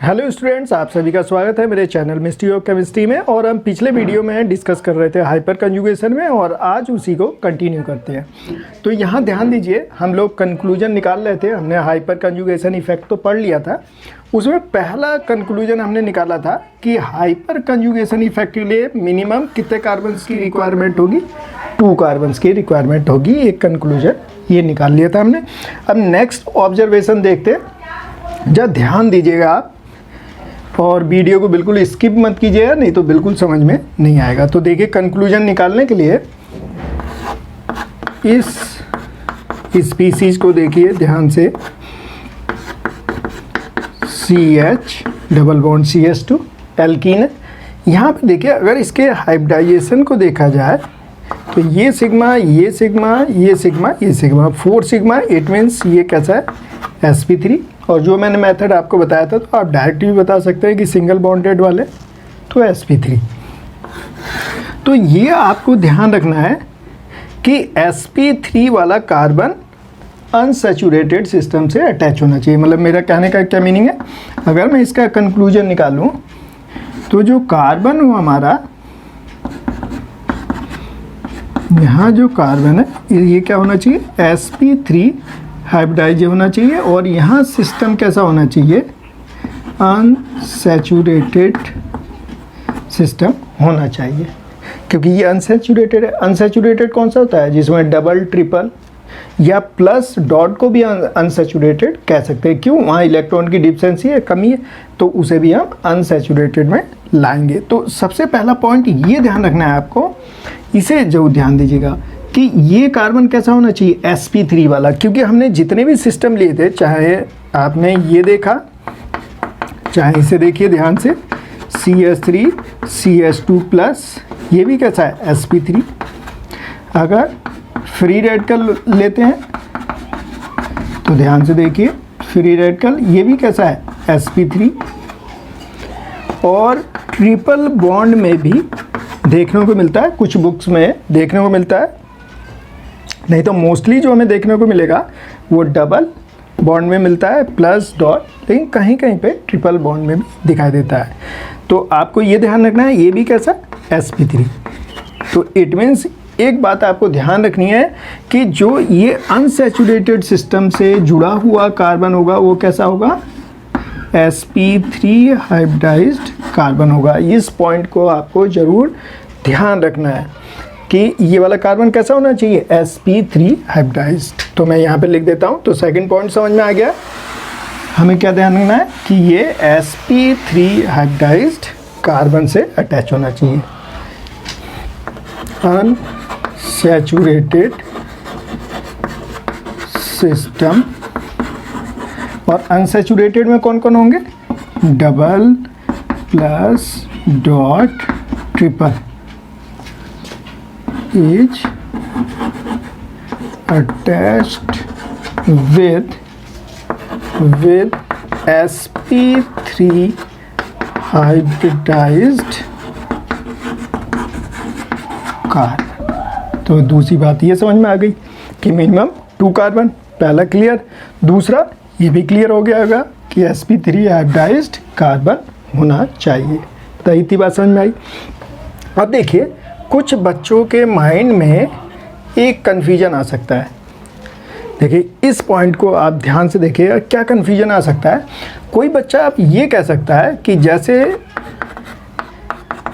Hello students, आप सभी का स्वागत है मेरे चैनल मिस्ट्री ऑफ केमिस्ट्री में। और हम पिछले वीडियो में डिस्कस कर रहे थे हाइपर कंजुगेशन में और आज उसी को कंटिन्यू करते हैं। तो यहाँ ध्यान दीजिए, हम लोग कंक्लूजन निकाल रहे थे। हमने हाइपर कंजुगेशन इफेक्ट तो पढ़ लिया था। उसमें पहला कंक्लूजन हमने निकाला था कि हाइपर कंजुगेशन इफेक्ट के लिए मिनिमम कितने कार्बन्स की रिक्वायरमेंट होगी, 2 कार्बन्स की रिक्वायरमेंट होगी। एक कंक्लूजन ये निकाल लिया था हमने। अब नेक्स्ट ऑब्जर्वेशन देखते हैं। जब ध्यान दीजिएगा आप और वीडियो को बिल्कुल स्किप मत कीजिएगा, नहीं तो बिल्कुल समझ में नहीं आएगा। तो देखिए, कंक्लूजन निकालने के लिए इस स्पीसीज को देखिए ध्यान से, CH double bond CH2 alkene है। यहाँ पे देखिए, अगर इसके हाइब्रिडाइजेशन को देखा जाए तो ये सिग्मा, ये सिग्मा, ये सिग्मा, ये सिग्मा, 4 सिग्मा। इट मीन्स ये कैसा है, sp3। और जो मैंने मेथड आपको बताया था, तो आप डायरेक्ट भी बता सकते हैं कि सिंगल बॉन्डेड वाले तो sp3। तो ये आपको ध्यान रखना है कि sp3 वाला कार्बन अनसैचुरेटेड सिस्टम से अटैच होना चाहिए। मतलब मेरा कहने का क्या मीनिंग है, अगर मैं इसका कंक्लूजन निकालूं तो जो कार्बन हो हमारा, यहाँ जो कार्बन है ये क्या होना चाहिए, sp3 हाइब्रिडाइज होना चाहिए। और यहाँ सिस्टम कैसा होना चाहिए, अनसैचुरेटेड सिस्टम होना चाहिए, क्योंकि ये अनसैचुरेटेड है। अनसैचुरेटेड कौन सा होता है, जिसमें डबल, ट्रिपल या प्लस डॉट को भी अनसैचुरेटेड कह सकते हैं। क्यों, वहाँ इलेक्ट्रॉन की डिफिशिएंसी है, कमी है, तो उसे भी हम अनसैचुरेटेड में लाएंगे। तो सबसे पहला पॉइंट ये ध्यान रखना है आपको, इसे जरूर ध्यान दीजिएगा कि ये कार्बन कैसा होना चाहिए, sp3 वाला। क्योंकि हमने जितने भी सिस्टम लिए थे, चाहे आपने ये देखा, चाहे इसे देखिए ध्यान से, CH3 CH2 प्लस, ये भी कैसा है, sp3। अगर फ्री रेडिकल लेते हैं तो ध्यान से देखिए, फ्री रेडिकल ये भी कैसा है, sp3। और ट्रिपल बॉन्ड में भी देखने को मिलता है, कुछ बुक्स में देखने को मिलता है, नहीं तो मोस्टली जो हमें देखने को मिलेगा वो डबल बॉन्ड में मिलता है, प्लस डॉट, लेकिन कहीं कहीं पे ट्रिपल बॉन्ड में भी दिखाई देता है। तो आपको ये ध्यान रखना है, ये भी कैसा, sp3। तो इट मीन्स एक बात आपको ध्यान रखनी है कि जो ये अनसैचुरेटेड सिस्टम से जुड़ा हुआ कार्बन होगा वो कैसा होगा, sp3 हाइब्रिडाइज्ड कार्बन होगा। इस पॉइंट को आपको ज़रूर ध्यान रखना है कि ये वाला कार्बन कैसा होना चाहिए, sp3 हाइब्रिडाइज्ड। तो मैं यहाँ पे लिख देता हूँ। तो सेकंड पॉइंट समझ में आ गया। हमें क्या ध्यान रखना है कि ये sp3 हाइब्रिडाइज्ड कार्बन से अटैच होना चाहिए। अनसैचुरेटेड सिस्टम, और अनसैचुरेटेड में कौन कौन होंगे, double, plus, dot, triple is attached with sp3 hybridized carbon. तो दूसरी बात ये समझ में आ गई कि मिनिमम 2 कार्बन, पहला क्लियर। दूसरा ये भी क्लियर हो गया होगा कि sp3 हाइब्रिडाइज्ड कार्बन होना चाहिए। तो इतनी बात समझ में आई। अब देखिए, कुछ बच्चों के माइंड में एक कन्फ्यूजन आ सकता है। देखिए, इस पॉइंट को आप ध्यान से देखिएगा, क्या कन्फ्यूजन आ सकता है। कोई बच्चा आप ये कह सकता है कि जैसे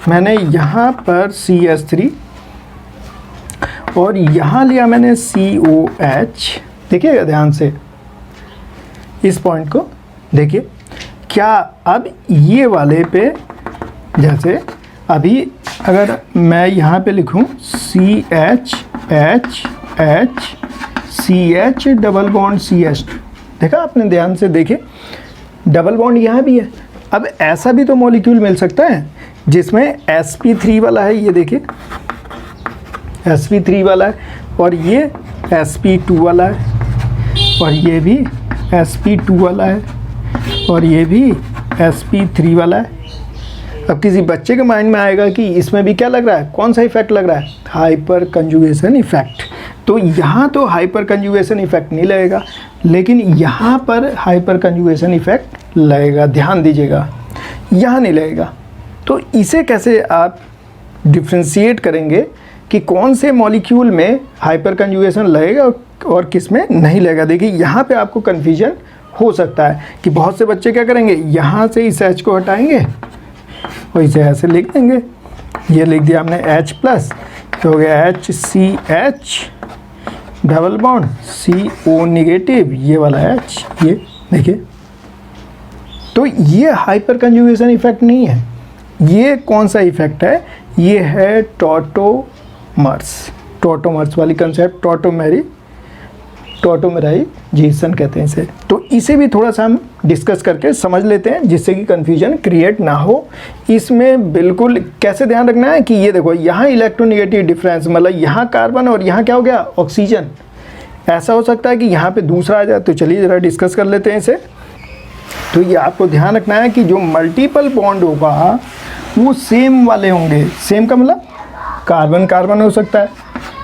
मैंने यहाँ पर CH3 और यहाँ लिया मैंने COH। देखिएगा ध्यान से इस पॉइंट को देखिए, क्या अब ये वाले पे, जैसे अभी अगर मैं यहाँ पे लिखूँ CH H H CH double bond CH2, देखा आपने ध्यान से, देखे डबल बॉन्ड यहाँ भी है। अब ऐसा भी तो मॉलिक्यूल मिल सकता है जिसमें sp3 वाला है, ये देखिए sp3 वाला है, और ये sp2 वाला है, और ये भी sp2 वाला है, और ये भी sp3 वाला है। अब किसी बच्चे के माइंड में आएगा कि इसमें भी क्या लग रहा है, कौन सा इफेक्ट लग रहा है, हाइपर कंजुगेशन इफेक्ट। तो यहाँ तो हाइपर कंजुगेशन इफेक्ट नहीं लगेगा, लेकिन यहाँ पर हाइपर कंजुगेशन इफेक्ट लगेगा। ध्यान दीजिएगा, यहाँ नहीं लगेगा। तो इसे कैसे आप डिफ्रेंशिएट करेंगे कि कौन से मॉलिक्यूल में हाइपर कंजुगेशन लगेगा और किस में नहीं लगेगा? देखिए यहाँ पे आपको कन्फ्यूजन हो सकता है कि बहुत से बच्चे क्या करेंगे, यहाँ से इस H को हटाएंगे और इसे ऐसे लिख देंगे। ये लिख दिया हमने H प्लस, तो हो गया HCH double bond CO negative, ये वाला H, ये देखिए। तो ये हाइपर कंजुगेशन इफेक्ट नहीं है। ये कौन सा इफेक्ट है? ये है टॉटोमर्स वाली कंसेप्ट, टॉटोमेराइजेशन कहते हैं इसे। तो इसे भी थोड़ा सा हम डिस्कस करके समझ लेते हैं, जिससे कि कन्फ्यूजन क्रिएट ना हो। इसमें बिल्कुल कैसे ध्यान रखना है कि ये देखो, यहाँ इलेक्ट्रोनेगेटिव डिफरेंस, मतलब यहाँ कार्बन और यहाँ क्या हो गया, ऑक्सीजन। ऐसा हो सकता है कि यहाँ पे दूसरा आ जाए। तो चलिए ज़रा डिस्कस कर लेते हैं इसे। तो ये आपको ध्यान रखना है कि जो मल्टीपल बॉन्ड होगा वो सेम वाले होंगे। सेम का मतलब कार्बन कार्बन हो सकता है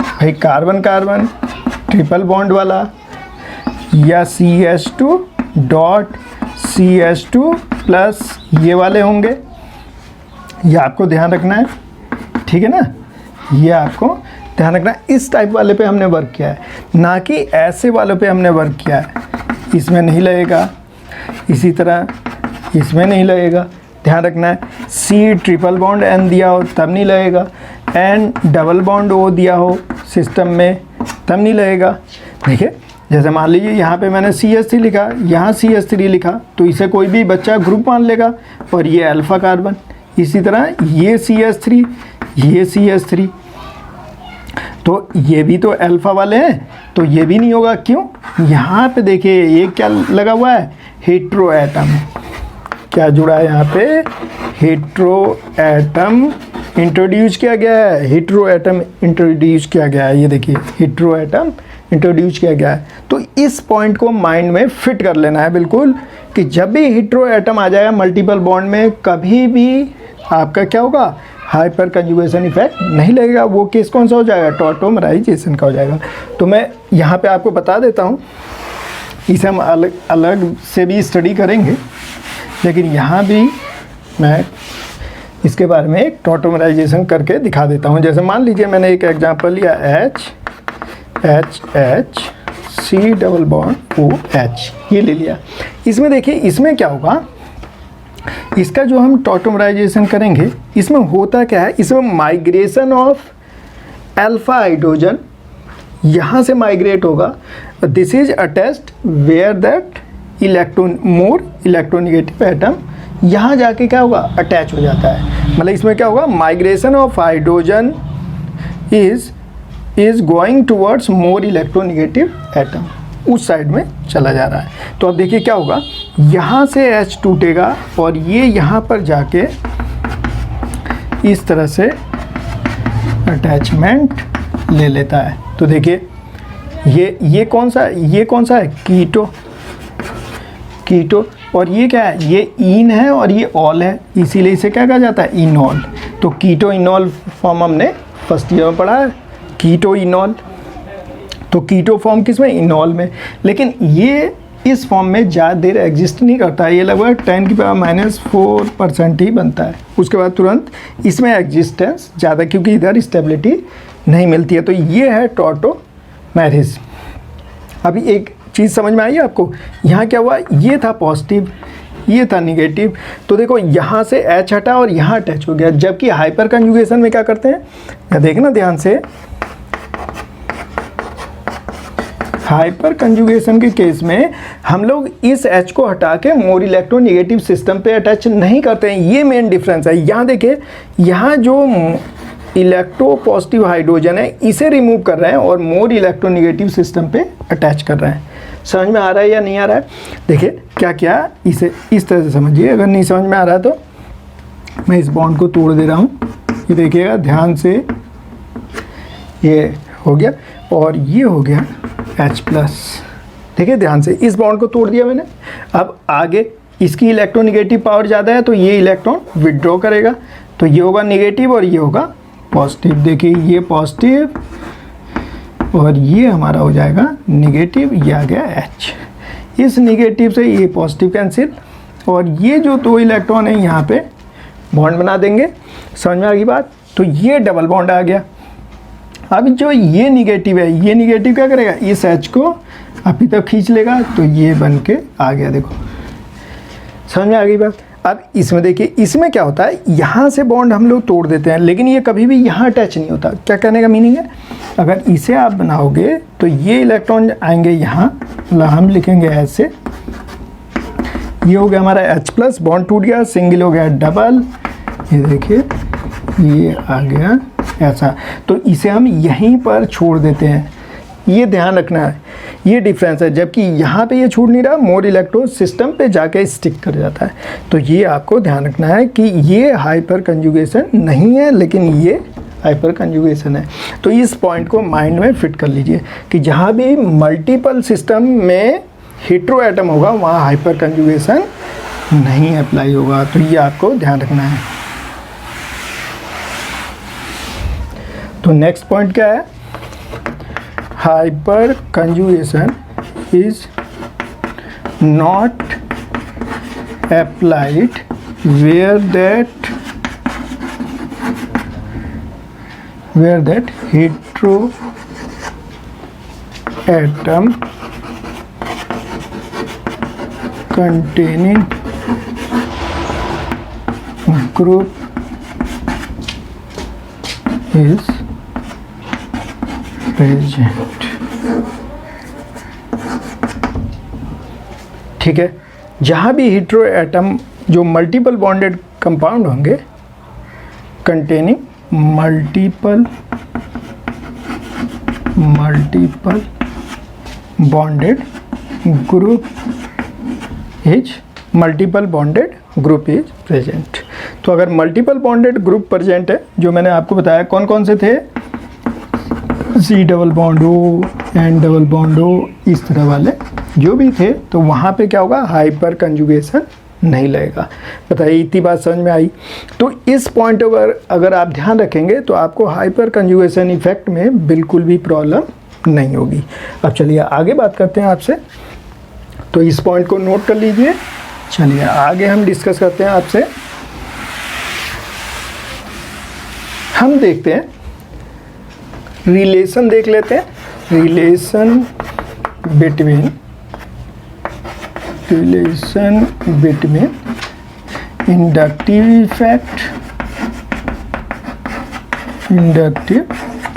भाई, कार्बन कार्बन ट्रिपल बॉन्ड वाला, या CH2 डॉट CH2 प्लस ये वाले होंगे। ये आपको ध्यान रखना है, ठीक है ना? ये आपको ध्यान रखना है। इस टाइप वाले पे हमने वर्क किया है, ना कि ऐसे वालों पे हमने वर्क किया है। इसमें नहीं लगेगा, इसी तरह इसमें नहीं लगेगा। ध्यान रखना है। C ट्रिपल बॉन्ड N दिया हो तब नहीं लगेगा, N डबल बॉन्ड O दिया हो सिस्टम में तब नहीं लगेगा। देखिए, जैसे मान लीजिए यहाँ पे मैंने CH3 लिखा, यहाँ CH3 लिखा, तो इसे कोई भी बच्चा ग्रुप मान लेगा, और ये अल्फ़ा कार्बन। इसी तरह ये CH3, ये CH3, तो ये भी तो अल्फ़ा वाले हैं, तो ये भी नहीं होगा। क्यों? यहाँ पे देखिए ये क्या लगा हुआ है, हेट्रो एटम। क्या जुड़ा है यहाँ पे? हेट्रो एटम इंट्रोड्यूस किया गया है। हेट्रो एटम इंट्रोड्यूस किया गया है। ये देखिए, हेट्रो एटम इंट्रोड्यूस किया गया है। तो इस पॉइंट को माइंड में फिट कर लेना है बिल्कुल, कि जब भी हेट्रो एटम आ जाएगा मल्टीपल बॉन्ड में, कभी भी आपका क्या होगा, हाइपर कंजुगेशन इफेक्ट नहीं लगेगा। वो केस कौन सा हो जाएगा? टॉटोमराइजेशन का हो जाएगा। तो मैं यहाँ पे आपको बता देता हूँ, इसे हम अलग से भी स्टडी करेंगे, लेकिन यहाँ भी मैं इसके बारे में एक टॉटोमराइजेशन करके दिखा देता हूँ। जैसे मान लीजिए मैंने एक एग्जांपल लिया, H C double bond OH, ये ले लिया। इसमें देखिए, इसमें क्या होगा, इसका जो हम टॉटोमराइजेशन करेंगे, इसमें होता क्या है, इसमें माइग्रेशन ऑफ अल्फा हाइड्रोजन यहाँ से माइग्रेट होगा। This is attached where that more electronegative atom यहाँ जाके क्या होगा, अटैच हो जाता है। मतलब इसमें क्या होगा, migration of hydrogen is going towards more electronegative atom, उस साइड में चला जा रहा है। तो अब देखिए क्या होगा, यहाँ से H टूटेगा और ये यहाँ पर जाके इस तरह से अटैचमेंट ले लेता है। तो देखिए ये कौन सा है, कीटो, और ये क्या है, ये ईन है और ये ऑल है, इसीलिए इसे क्या कहा जाता है, इनॉल। तो कीटो इनॉल फॉर्म हमने फर्स्ट ईयर में पढ़ा है, कीटो इनॉल। तो कीटो फॉर्म किस में, इनॉल में। लेकिन ये इस फॉर्म में ज़्यादा देर एग्जिस्ट नहीं करता है, ये लगभग 10⁻⁴% ही बनता है। उसके बाद तुरंत इसमें एग्जिस्टेंस ज़्यादा, क्योंकि इधर स्टेबिलिटी नहीं मिलती है। तो ये है टॉटोमेरिस। अभी एक चीज़ समझ में आई आपको, यहाँ क्या हुआ, ये था पॉजिटिव, ये था निगेटिव। तो देखो यहाँ से H हटा और यहाँ अटैच हो गया। जबकि हाइपर कंजुगेशन में क्या करते हैं, या देखना ध्यान से, हाइपर कंजुगेशन के केस में हम लोग इस H को हटा के मोर इलेक्ट्रोनेगेटिव सिस्टम पे अटैच नहीं करते हैं। ये मेन डिफरेंस है। यहाँ देखिए, यहाँ जो इलेक्ट्रो पॉजिटिव हाइड्रोजन है इसे रिमूव कर रहे हैं और मोर इलेक्ट्रोनेगेटिव सिस्टम पे अटैच कर रहे हैं। समझ में आ रहा है या नहीं आ रहा है? देखिए क्या क्या, इसे इस तरह से समझिए। अगर नहीं समझ में आ रहा है तो मैं इस बॉन्ड को तोड़ दे रहा हूँ। ये देखिएगा ध्यान से, ये हो गया और ये हो गया H+। देखिए ध्यान से, इस बॉन्ड को तोड़ दिया मैंने। अब आगे इसकी इलेक्ट्रोनेगेटिव पावर ज़्यादा है तो ये इलेक्ट्रॉन विड्रॉ करेगा, तो ये होगा नेगेटिव और ये होगा पॉजिटिव। देखिए ये पॉजिटिव और ये हमारा हो जाएगा नेगेटिव, ये आ गया H। इस नेगेटिव से ये पॉजिटिव कैंसिल, और ये जो 2 इलेक्ट्रॉन है यहाँ पे बॉन्ड बना देंगे। समझ में आ गई बात? तो ये डबल बॉन्ड आ गया। अब जो ये निगेटिव है, ये निगेटिव क्या करेगा, इस H को अभी तक खींच लेगा, तो ये बन के आ गया। देखो समझ में आ गई बात? अब इसमें देखिए, इसमें क्या होता है, यहाँ से बॉन्ड हम लोग तोड़ देते हैं, लेकिन ये कभी भी यहाँ अटैच नहीं होता। क्या कहने का मीनिंग है, अगर इसे आप बनाओगे तो ये इलेक्ट्रॉन आएंगे यहाँ, मतलब हम लिखेंगे ऐसे, ये हो गया हमारा H+, बॉन्ड टूट गया, सिंगल हो गया डबल, ये देखिए ये आ गया ऐसा। तो इसे हम यहीं पर छोड़ देते हैं, ये ध्यान रखना है, ये डिफरेंस है। जबकि यहाँ पे ये छूट नहीं रहा, मोर इलेक्ट्रॉन सिस्टम पे जाके स्टिक कर जाता है। तो ये आपको ध्यान रखना है कि ये हाइपर कंजुगेशन नहीं है, लेकिन ये हाइपर कंजुगेशन है। तो इस पॉइंट को माइंड में फिट कर लीजिए कि जहाँ भी मल्टीपल सिस्टम में हेटेरो एटम होगा वहाँ हाइपर कंजुगेशन नहीं अप्लाई होगा। तो ये आपको ध्यान रखना है। तो नेक्स्ट पॉइंट क्या है, hyper conjugation is not applied where that hetero atom containing group is present। ठीक है, जहाँ भी हेटेरो एटम जो मल्टीपल बॉन्डेड कंपाउंड होंगे, containing multiple bonded group is present. तो अगर मल्टीपल बॉन्डेड ग्रुप प्रेजेंट है, जो मैंने आपको बताया कौन कौन से थे, C double bond O, N double bond O, इस तरह वाले जो भी थे, तो वहाँ पे क्या होगा, हाइपर कंजुगेशन नहीं लगेगा। बताइए इतनी बात समझ में आई? तो इस पॉइंट पर अगर आप ध्यान रखेंगे तो आपको हाइपर कंजुगेशन इफेक्ट में बिल्कुल भी प्रॉब्लम नहीं होगी। अब चलिए आगे बात करते हैं आपसे। तो इस पॉइंट को नोट कर लीजिए। चलिए आगे हम डिस्कस करते हैं आपसे। हम देखते हैं, रिलेशन देख लेते हैं, relation between inductive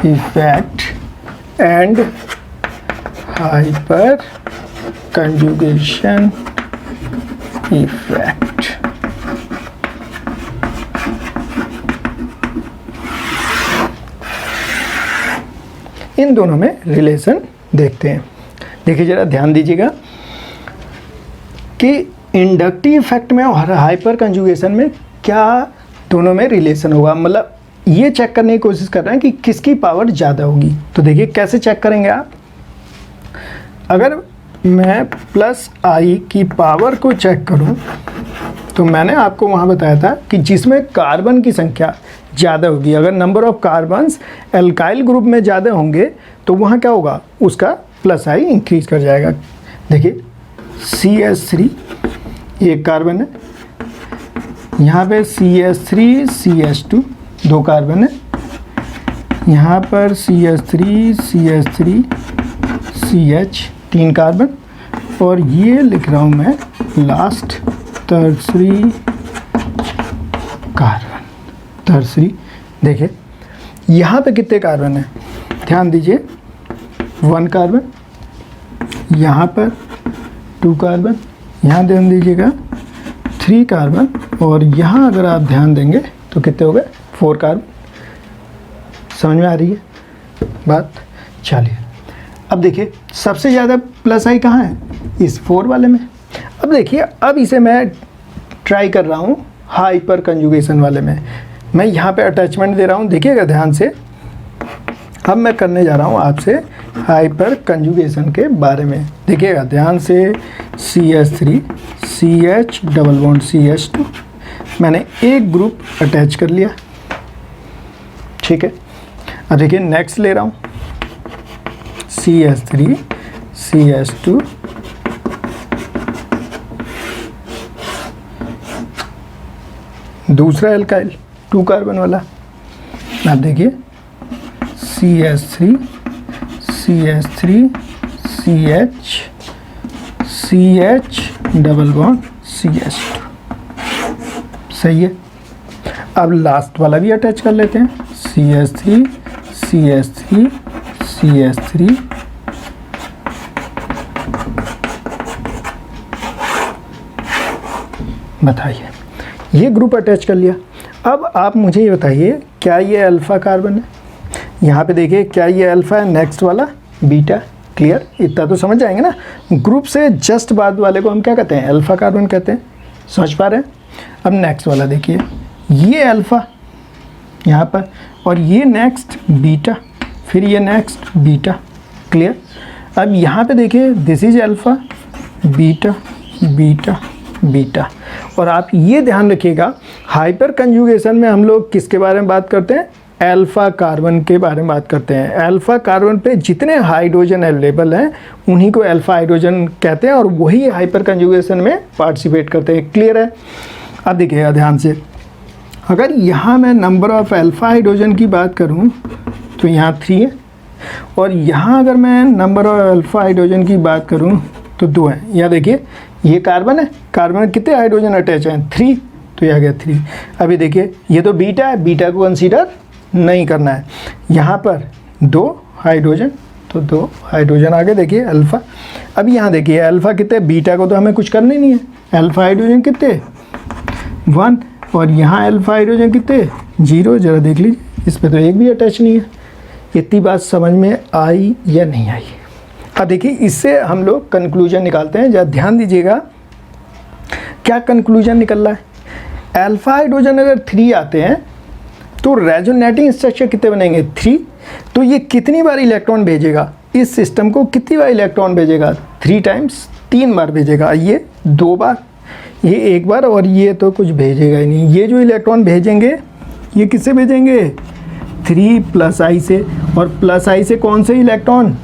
effect and hyper conjugation effect। इन दोनों में रिलेशन देखते हैं। देखिए जरा ध्यान दीजिएगा कि इंडक्टिव इफेक्ट में और हाइपर कंजुगेशन में क्या दोनों में रिलेशन होगा, मतलब ये चेक करने की कोशिश कर रहे हैं कि किसकी पावर ज़्यादा होगी। तो देखिए कैसे चेक करेंगे आप, अगर मैं +I की पावर को चेक करूं, तो मैंने आपको वहाँ बताया था कि जिसमें कार्बन की संख्या ज़्यादा होगी, अगर number of carbons alkyl group में ज़्यादा होंगे तो वहाँ क्या होगा, उसका +I इंक्रीज कर जाएगा। देखिए CH3 एक कार्बन है, यहाँ पे CH3 CH2 दो कार्बन है, यहाँ पर CH3 CH3 CH तीन कार्बन, और ये लिख रहा हूँ मैं लास्ट टर्सरी कार्बन, टर्सरी। देखिए यहाँ पे कितने कार्बन है, ध्यान दीजिए, 1 कार्बन, यहाँ पर 2 कार्बन, यहाँ ध्यान दीजिएगा 3 कार्बन, और यहाँ अगर आप ध्यान देंगे तो कितने हो गए, 4 कार्बन। समझ में आ रही है बात? चलिए अब देखिए सबसे ज़्यादा +I कहाँ है, इस 4 वाले में। अब देखिए, अब इसे मैं ट्राई कर रहा हूँ हाइपर कंजुगेशन वाले में। मैं यहाँ पे अटैचमेंट दे रहा हूँ, देखिएगा ध्यान से। अब मैं करने जा रहा हूँ आपसे हाइपर कंजुगेशन के बारे में, देखिएगा ध्यान से। CH3 CH double bond CH2, मैंने एक ग्रुप अटैच कर लिया, ठीक है। अब देखिए नेक्स्ट ले रहा हूँ, CH3 CH2 दूसरा एल्काइल 2 कार्बन वाला, आप देखिए CH3 CH3 CH CH double bond CH2, सही है। अब लास्ट वाला भी अटैच कर लेते हैं, CH3 CH3 CH3 बताइए, ये ग्रुप अटैच कर लिया। अब आप मुझे ये बताइए, क्या ये अल्फ़ा कार्बन है? यहाँ पे देखिए, क्या ये अल्फ़ा है? नेक्स्ट वाला बीटा। क्लियर, इतना तो समझ जाएंगे ना। ग्रुप से जस्ट बाद वाले को हम क्या कहते हैं? अल्फ़ा कार्बन कहते हैं। समझ पा रहे हैं? अब नेक्स्ट वाला देखिए, ये अल्फ़ा यहाँ पर, और ये नेक्स्ट बीटा, फिर ये नेक्स्ट बीटा। क्लियर। अब यहाँ पे देखिए, this is alpha, beta beta beta. और आप ये ध्यान रखिएगा, हाइपर कंजुगेशन में हम लोग किसके बारे में बात करते हैं? अल्फ़ा कार्बन के बारे में बात करते हैं। अल्फ़ा कार्बन पे जितने हाइड्रोजन अवेलेबल हैं उन्हीं को अल्फ़ा हाइड्रोजन कहते हैं, और वही हाइपर कंजुगेशन में पार्टिसिपेट करते हैं। क्लियर है? अब देखिएगा ध्यान से, अगर यहाँ मैं नंबर ऑफ़ अल्फ़ा हाइड्रोजन की बात करूँ तो यहाँ 3 है, और यहाँ अगर मैं नंबर ऑफ़ अल्फ़ा हाइड्रोजन की बात करूँ तो 2 है। यहाँ देखिए, ये कार्बन है, कार्बन में कितने हाइड्रोजन अटैच हैं? 3, तो ये आ गया 3। अभी देखिए, ये तो बीटा है, बीटा को कंसीडर नहीं करना है। यहाँ पर 2 हाइड्रोजन, तो 2 हाइड्रोजन आगे देखिए अल्फ़ा। अब यहाँ देखिए, अल्फ़ा कितने? बीटा को तो हमें कुछ करना ही नहीं है। अल्फ़ा हाइड्रोजन कितने? 1, और यहाँ अल्फ़ा हाइड्रोजन कितने? 0। ज़रा देख लीजिए, इस पर तो एक भी अटैच नहीं है। इतनी बात समझ में आई या नहीं आई? अब देखिए, इससे हम लोग कंक्लूजन निकालते हैं। जरा ध्यान दीजिएगा, क्या कंक्लूजन निकल रहा है? अल्फ़ा हाइड्रोजन अगर 3 आते हैं तो रेजोनेटिंग स्ट्रक्चर कितने बनेंगे? 3। तो ये कितनी बार इलेक्ट्रॉन भेजेगा? इस सिस्टम को कितनी बार इलेक्ट्रॉन भेजेगा? 3 टाइम्स, 3 बार भेजेगा। ये 2 बार, ये 1 बार, और ये तो कुछ भेजेगा ही नहीं। ये जो इलेक्ट्रॉन भेजेंगे ये किससे भेजेंगे? 3 + I से। और +I से कौन से इलेक्ट्रॉन?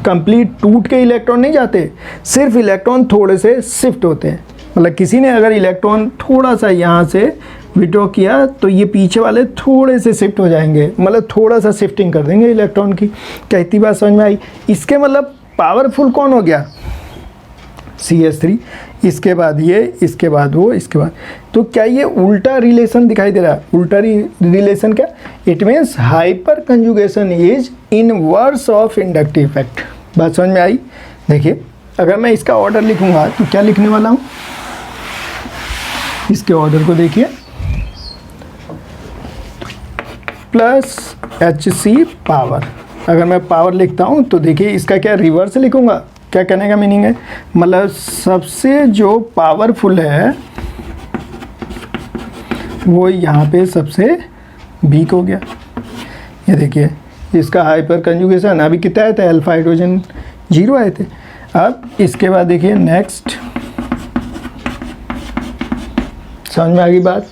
कंप्लीट टूट के इलेक्ट्रॉन नहीं जाते, सिर्फ इलेक्ट्रॉन थोड़े से शिफ्ट होते हैं। मतलब किसी ने अगर इलेक्ट्रॉन थोड़ा सा यहाँ से विड्रॉ किया तो ये पीछे वाले थोड़े से शिफ्ट हो जाएंगे, मतलब थोड़ा सा शिफ्टिंग कर देंगे इलेक्ट्रॉन की। क्या इतनी बात समझ में आई? इसके मतलब पावरफुल कौन हो गया? CH3, इसके बाद ये, इसके बाद वो, इसके बाद। तो क्या ये उल्टा रिलेशन दिखाई दे रहा है? उल्टा रिलेशन क्या? It means hyper conjugation is inverse of inductive effect. बात समझ में आई? देखिए, अगर मैं इसका ऑर्डर लिखूंगा तो क्या लिखने वाला हूँ? इसके ऑर्डर को देखिए, +HC पावर। अगर मैं पावर लिखता हूँ तो देखिए, इसका क्या रिवर्स लिखूंगा? क्या कहने का मीनिंग है? मतलब सबसे जो पावरफुल है वो यहाँ पे सबसे वीक हो गया। ये देखिए, इसका हाइपर कंजुगेशन अभी कितना आए थे? अल्फ़ा हाइड्रोजन 0 आए थे। अब इसके बाद देखिए नेक्स्ट, समझ में आ गई बात?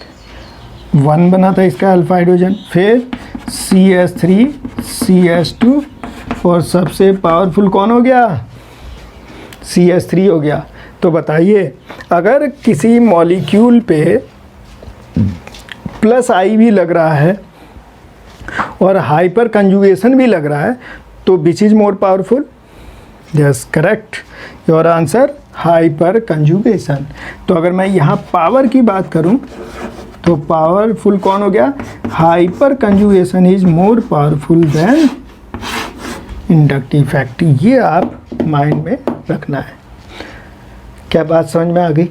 1 बना था इसका अल्फ़ा हाइड्रोजन, फिर CH3 CH2, और सबसे पावरफुल कौन हो गया? CH3 हो गया। तो बताइए, अगर किसी मॉलिक्यूल पे +I भी लग रहा है और हाइपर कंजुगेशन भी लग रहा है, तो which is more powerful? Yes, correct, your answer hyper conjugation. तो अगर मैं यहाँ पावर की बात करूँ तो पावरफुल कौन हो गया? Hyper conjugation is more powerful than inductive effect. ये आप माइंड में रखना है। क्या बात समझ में आ गई?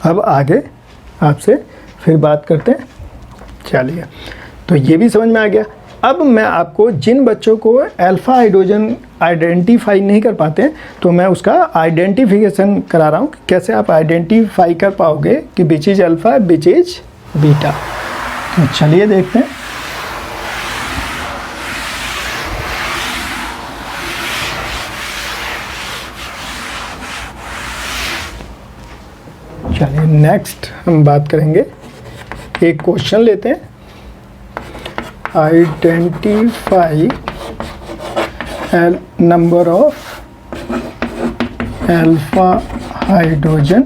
अब आगे आपसे फिर बात करते हैं। चलिए, तो ये भी समझ में आ गया। अब मैं आपको, जिन बच्चों को अल्फ़ा हाइड्रोजन आइडेंटिफाई नहीं कर पाते हैं, तो मैं उसका आइडेंटिफिकेशन करा रहा हूँ कि कैसे आप आइडेंटिफाई कर पाओगे कि which is alpha, which is beta. तो चलिए देखते हैं। चलिए नेक्स्ट हम बात करेंगे, एक क्वेश्चन लेते हैं। Identify number of alpha hydrogen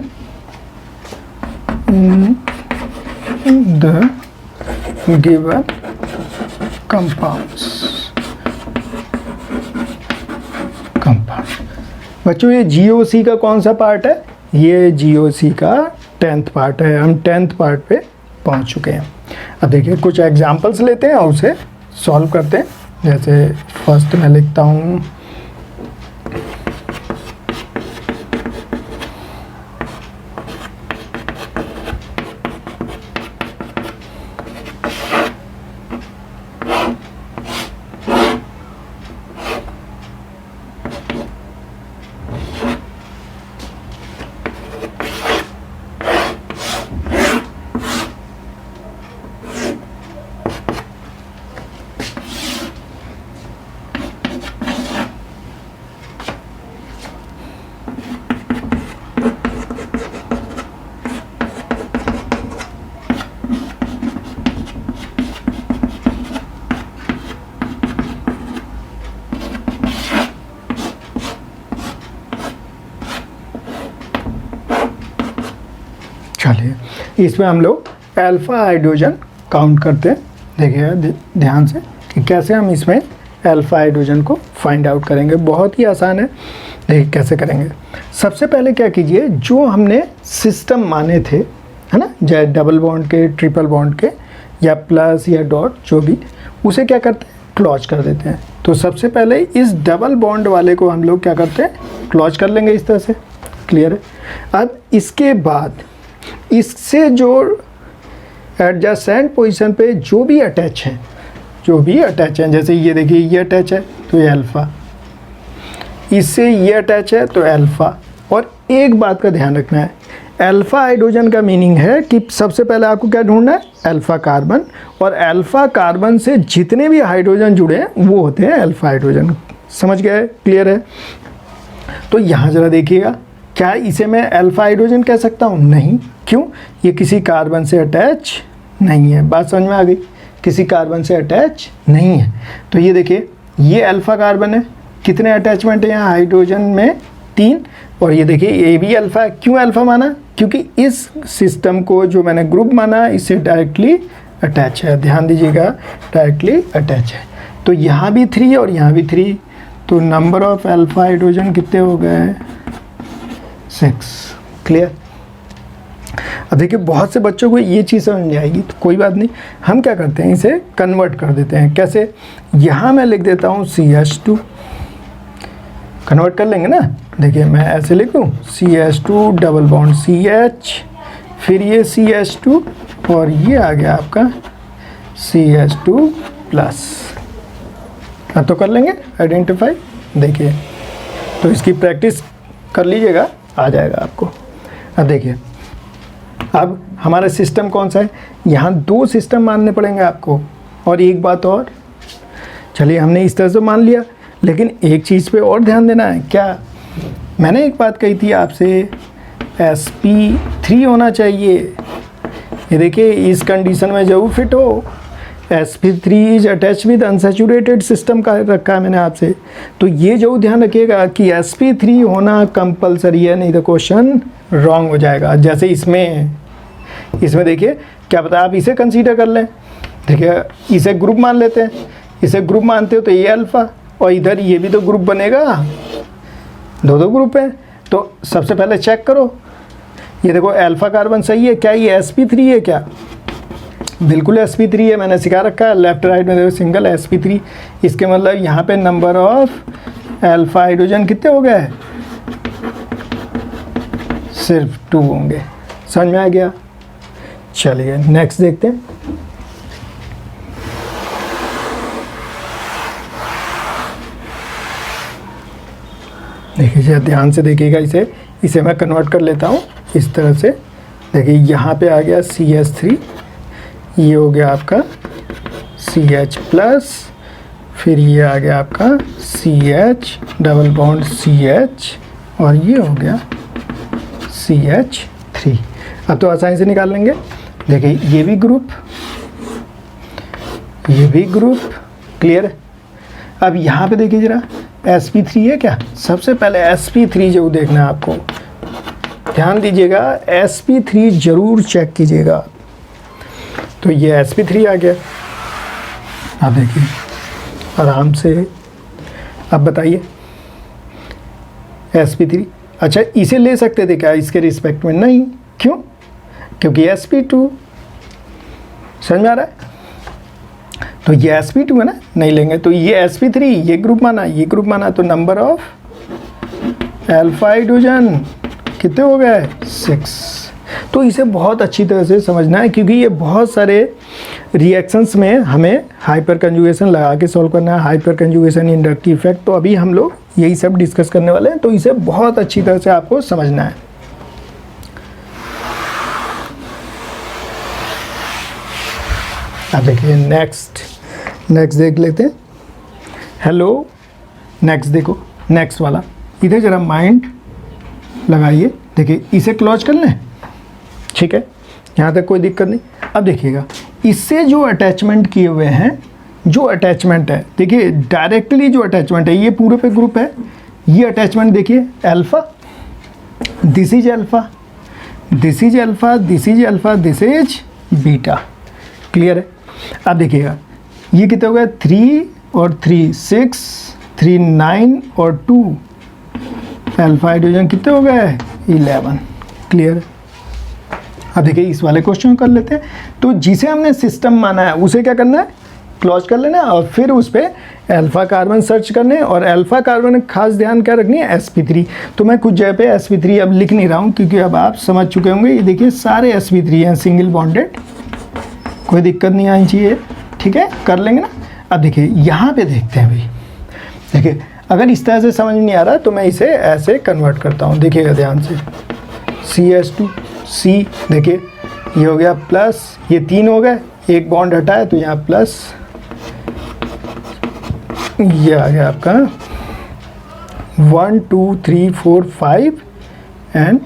in the given compounds. बच्चों ये GOC का कौन सा पार्ट है? ये GOC का 10th पार्ट है। हम 10th पार्ट पे पहुंच चुके हैं। अब देखिए कुछ एग्जांपल्स लेते हैं और उसे सॉल्व करते हैं। जैसे फर्स्ट मैं लिखता हूँ चलिए इसमें हम लोग अल्फ़ा हाइड्रोजन काउंट करते हैं। देखिए ध्यान से कि कैसे हम इसमें अल्फ़ा हाइड्रोजन को फाइंड आउट करेंगे। बहुत ही आसान है। देखिए कैसे करेंगे। सबसे पहले क्या कीजिए, जो हमने सिस्टम माने थे, है ना, चाहे डबल बॉन्ड के, ट्रिपल बॉन्ड के, या प्लस या डॉट, जो भी, उसे क्या करते हैं, क्लॉज कर देते हैं। तो सबसे पहले इस डबल बॉन्ड वाले को हम लोग क्या करते हैं, क्लॉज कर लेंगे इस तरह से। क्लियर है। अब इसके बाद इससे जो एडजेसेंट पोजीशन पे जो भी अटैच हैं, जैसे ये देखिए ये अटैच है तो ये अल्फ़ा, इससे ये अटैच है तो अल्फ़ा। और एक बात का ध्यान रखना है, अल्फ़ा हाइड्रोजन का मीनिंग है कि सबसे पहले आपको क्या ढूंढना है, अल्फ़ा कार्बन, और अल्फ़ा कार्बन से जितने भी हाइड्रोजन जुड़े हैं वो होते हैं अल्फ़ा हाइड्रोजन। समझ गए? क्लियर है। तो यहाँ ज़रा देखिएगा, क्या इसे मैं अल्फ़ा हाइड्रोजन कह सकता हूँ? नहीं। क्यों? ये किसी कार्बन से अटैच नहीं है। बात समझ में आ गई? किसी कार्बन से अटैच नहीं है। तो ये देखिए ये अल्फ़ा कार्बन है, कितने अटैचमेंट है यहाँ हाइड्रोजन में? 3। और ये देखिए ये भी अल्फ़ा है। क्यों अल्फ़ा माना? क्योंकि इस सिस्टम को जो मैंने ग्रुप माना इससे डायरेक्टली अटैच है। ध्यान दीजिएगा, डायरेक्टली अटैच है। तो यहाँ भी 3 और यहाँ भी 3, तो नंबर ऑफ अल्फ़ा हाइड्रोजन कितने हो गए? 6। क्लियर। अब देखिए बहुत से बच्चों को ये चीज़ समझ नहीं आएगी, तो कोई बात नहीं, हम क्या करते हैं, इसे कन्वर्ट कर देते हैं। कैसे? यहाँ मैं लिख देता हूँ CH2, कन्वर्ट कर लेंगे ना। देखिए मैं ऐसे लिखूँ CH2 डबल बॉन्ड CH, फिर ये CH2 और ये आ गया आपका CH2 प्लस। अब तो कर लेंगे आइडेंटिफाई। देखिए तो इसकी प्रैक्टिस कर लीजिएगा, आ जाएगा आपको। अब देखिए अब हमारा सिस्टम कौन सा है, यहाँ 2 सिस्टम मानने पड़ेंगे आपको। और एक बात और, चलिए हमने इस तरह से मान लिया, लेकिन एक चीज़ पे और ध्यान देना है। क्या? मैंने एक बात कही थी आपसे, sp3 होना चाहिए। ये देखिए इस कंडीशन में जरूर फिट हो। sp3 is attach with unsaturated system का रखा है मैंने आपसे। तो ये जो ध्यान रखिएगा कि sp3 होना कंपलसरी है, नहीं तो क्वेश्चन रॉन्ग हो जाएगा। जैसे इसमें देखिए क्या पता आप इसे कंसीडर कर लें। देखिए इसे ग्रुप मान लेते हैं, इसे ग्रुप मानते हो तो ये अल्फ़ा, और इधर ये भी तो ग्रुप बनेगा, 2 ग्रुप हैं। तो सबसे पहले चेक करो, ये देखो अल्फ़ा कार्बन सही है क्या? ये sp3 है क्या? बिल्कुल sp3 है, मैंने सिखा रखा है। लेफ्ट राइट में देखो सिंगल sp3, इसके मतलब यहाँ पे नंबर ऑफ अल्फ़ा हाइड्रोजन कितने हो गए? सिर्फ 2 होंगे। समझ में आ गया? चलिए नेक्स्ट देखते हैं। देखिए ध्यान से देखिएगा, इसे मैं कन्वर्ट कर लेता हूँ इस तरह से। देखिए यहाँ पे आ गया CH3, ये हो गया आपका CH प्लस, फिर ये आ गया आपका CH डबल बॉन्ड CH, और ये हो गया CH3। अब तो आसानी से निकाल लेंगे। देखिए ये भी ग्रुप, ये भी ग्रुप। क्लियर है। अब यहाँ पे देखिए जरा, sp3 है क्या? सबसे पहले sp3 जो देखना है आपको, ध्यान दीजिएगा, sp3 जरूर चेक कीजिएगा। तो ये sp3 आ गया, आप देखिए आराम से। अब बताइए sp3, अच्छा इसे ले सकते थे क्या इसके रिस्पेक्ट में? नहीं, क्यों? क्योंकि sp2, समझ में आ रहा है? तो ये sp2 है ना, नहीं लेंगे। तो ये sp3, ये ग्रुप माना, ये ग्रुप माना, तो नंबर ऑफ अल्फा हाइड्रोजन कितने हो गए? 6। तो इसे बहुत अच्छी तरह से समझना है, क्योंकि ये बहुत सारे रिएक्शंस में हमें हाइपर कंजुगेशन लगा के सॉल्व करना है, हाइपर कंजुगेशन, इंडक्टिव इफेक्ट। तो अभी हम लोग यही सब डिस्कस करने वाले हैं, तो इसे बहुत अच्छी तरह से आपको समझना है। अब देखिए नेक्स्ट देख लेते हैं। हेलो, नेक्स्ट देखो, नेक्स्ट वाला इधर जरा माइंड लगाइए। देखिए इसे क्लोज कर लें, ठीक है, यहाँ तक कोई दिक्कत नहीं। अब देखिएगा इससे जो अटैचमेंट किए हुए हैं, जो अटैचमेंट है, देखिए डायरेक्टली जो अटैचमेंट है, ये पूरे पे ग्रुप है, ये अटैचमेंट देखिए alpha, this is alpha, this is alpha, this is alpha, this is beta. Clear है? अब देखिएगा ये कितने हो गए? 3 और 3 6, 3 9 और 2 अल्फा हाइड्रोजन कितने हो गए? 11। क्लियर है? अब देखिए इस वाले क्वेश्चन कर लेते हैं। तो जिसे हमने सिस्टम माना है उसे क्या करना है? क्लोज कर लेना, और फिर उस पर अल्फा कार्बन सर्च करने, और अल्फा कार्बन खास ध्यान क्या रखनी है? sp3। तो मैं कुछ जगह पे sp3 अब लिख नहीं रहा हूँ, क्योंकि अब आप समझ चुके होंगे। ये देखिए सारे sp3 हैं, सिंगल बॉन्डेड, कोई दिक्कत नहीं आनी चाहिए, ठीक है, कर लेंगे ना। अब देखिए यहाँ पे देखते हैं भाई, देखिए अगर इस तरह से समझ नहीं आ रहा तो मैं इसे ऐसे कन्वर्ट करता हूँ। देखिएगा ध्यान से, CS2C, देखिए ये हो गया प्लस, ये 3 हो गए, एक बॉन्ड हटा है तो यहाँ प्लस, ये आ गया आपका 1 2 3 4 5 एंड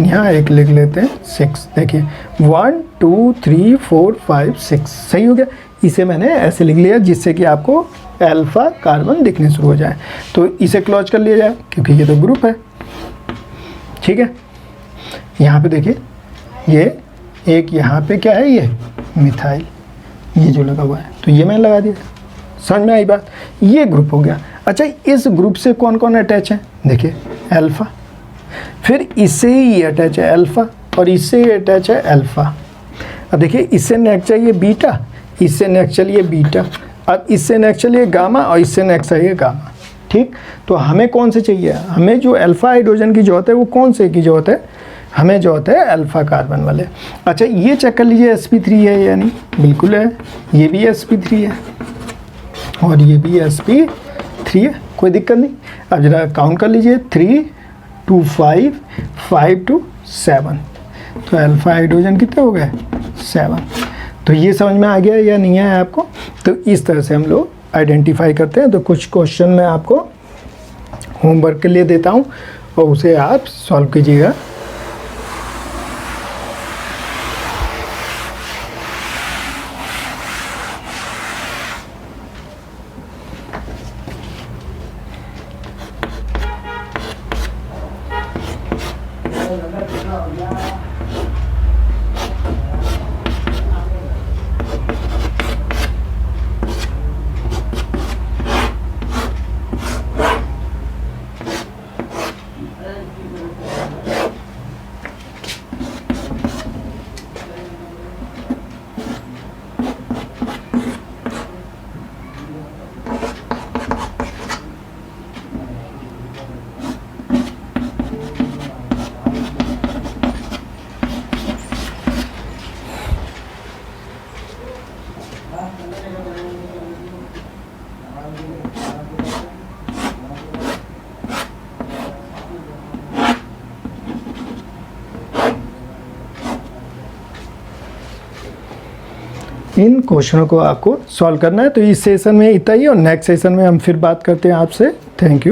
यहाँ एक लिख लेते हैं 6। देखिए 1 2 3 4 5 6, सही हो गया। इसे मैंने ऐसे लिख लिया जिससे कि आपको अल्फा कार्बन दिखने शुरू हो जाए। तो इसे क्लोज कर लिया जाए, क्योंकि ये तो ग्रुप है, ठीक है। यहाँ पे देखिए ये एक, यहाँ पे क्या है? ये मिथाइल, ये जो लगा हुआ है, तो ये मैंने लगा दिया। समझ में आई बात? ये ग्रुप हो गया। अच्छा इस ग्रुप से कौन कौन अटैच है? देखिए अल्फा, फिर इससे ही ये अटैच है अल्फा, और इससे ही अटैच है अल्फा। अब देखिए इससे नेक्स्ट चाहिए बीटा, इससे नेक्स्ट चलिए बीटा, अब इससे नेक्स्ट चलिए गामा, और इससे नेक्स्ट चाहिए गामा, ठीक। तो हमें कौन से चाहिए? हमें जो अल्फा हाइड्रोजन की जरूरत है वो कौन से की जरूरत है? हमें जरूरत है अल्फा कार्बन वाले। अच्छा ये चेक कर लीजिए sp3 है या नहीं? बिल्कुल है, ये भी sp3 है और ये भी sp3 है, कोई दिक्कत नहीं। अब जरा काउंट कर लीजिए, 3 2 5 5 2 7, तो अल्फा हाइड्रोजन कितने हो गए? 7। तो ये समझ में आ गया या नहीं है आपको? तो इस तरह से हम लोग आइडेंटिफाई करते हैं। तो कुछ क्वेश्चन मैं आपको होमवर्क के लिए देता हूँ और उसे आप सॉल्व कीजिएगा। इन क्वेश्चनों को आपको सॉल्व करना है। तो इस सेशन में इतना ही, और नेक्स्ट सेशन में हम फिर बात करते हैं आपसे। Thank you.